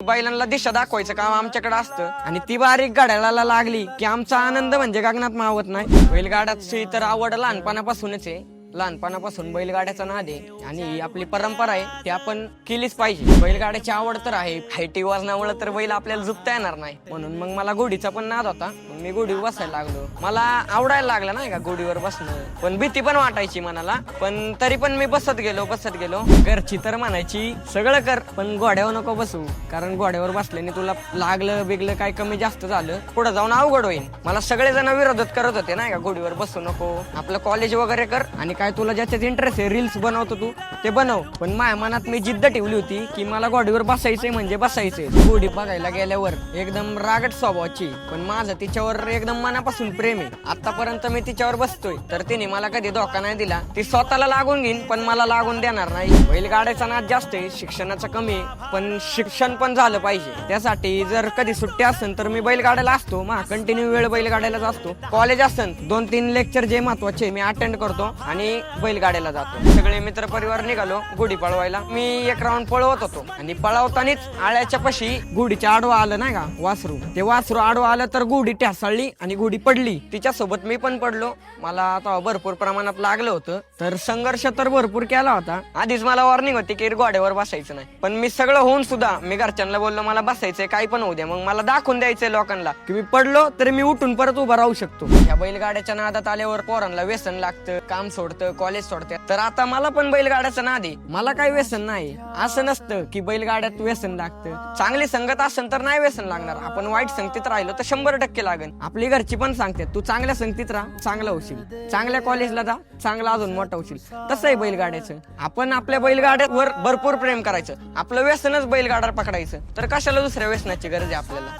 बैलांना दिशा दाखवायचं काम आमच्याकडे असतं आणि ती बारीक गाड्याला लागली की आमचा आनंद म्हणजे गगनात मावत नाही. बैलगाड्याची तर आवड लहानपणापासूनच आहे. लहानपणापासून बैलगाड्याचा नाद आहे आणि आपली परंपरा आहे ती आपण केलीच पाहिजे. बैलगाड्याची आवड तर आहे. हायटी वजनामुळे तर बैल आपल्याला झुकता येणार नाही, म्हणून मग मला घोडीचा पण नाद होता. मग मी घोडीवर बसायला लागलो. मला आवडायला लागलं नाही का घोडीवर बसणं, पण भीती पण वाटायची मनाला. पण तरी पण मी बसत गेलो. घरची तर म्हणायची सगळं कर पण घोड्यावर नको बसू, कारण घोड्यावर बसल्याने तुला लागलं बिगलं काय कमी जास्त झालं पुढे जाऊन अवघड होईल. मला सगळेजण विरोधात करत होते नाही का, घोडीवर बसू नको, आपलं कॉलेज वगैरे कर आणि काय तुला ज्याच्यात इंटरेस्ट आहे रील्स बनवतो तू ते बनव. पण माझ्या मनात मी जिद्द ठेवली होती की मला घोडीवर बसायचंय म्हणजे बसायचंय. घोडी बघायला गेल्यावर एकदम रागट स्वभावाची, पण माझं तिच्यावर एकदम मनापासून प्रेम आहे. आतापर्यंत मी तिच्यावर बसतोय तर तिने मला कधी धोका नाही दिला. ती स्वतःला लागून घेईन पण मला लागून देणार नाही. बैलगाड्याचा नाद जास्त आहे, शिक्षणाचा कमी आहे, पण शिक्षण पण झालं पाहिजे. त्यासाठी जर कधी सुट्टी असेल तर मी बैलगाड्याला असतो. कंटिन्यू वेळ बैलगाड्यालाच असतो. कॉलेज असेल 2-3 लेक्चर जे महत्वाचे मी अटेंड करतो आणि बैलगाड्याला जातो. सगळे मित्र परिवार निघालो गुढी पळवायला. मी एक राऊंड पळवत होतो आणि पळवतानाच आळ्याच्या पाशी गुढीच्या आडवा आलं नाही का वासरू. ते वासरू आडवा आलं तर गुढी ठ्यासाळली आणि गुढी पडली. तिच्यासोबत मी पण पडलो. मला आता भरपूर प्रमाणात लागलं होतं. तर संघर्ष तर भरपूर केला होता. आधीच मला वॉर्निंग होती की घोड्यावर बसायचं नाही, पण मी सगळं होऊन सुद्धा मी घरच्यांना बोललो मला बसायचंय, काही पण होऊ द्या, मग मला दाखवून द्यायचंय लोकांना की मी पडलो तरी मी उठून परत उभा राहू शकतो. या बैलगाड्याच्या नादात आल्यावर पोरांना व्यसन लागतं, काम सोडतं, कॉलेज सोडतं. तर आता मला पण बैलगाड्याचं नाद आहे. मला काही व्यसन नाही. असं नसतं की बैलगाड्यात व्यसन लागतं. चांगली संगत असेल तर नाही व्यसन लागणार. आपण वाईट संगतीत राहिलो तर 100% लागेल. आपली घरची पण सांगते तू चांगल्या संगतीत राहा, चांगला होशील, चांगल्या कॉलेजला जा, चांगला अजून मोठा होशील. तसं आहे बैलगाड्याचं. आपण आपल्या बैलगाड्यावर भरपूर प्रेम करायचं. आपलं व्यसनच बैलगाडा पकडायचं, तर कशाला दुसऱ्या व्यसनाची गरज आहे आपल्याला.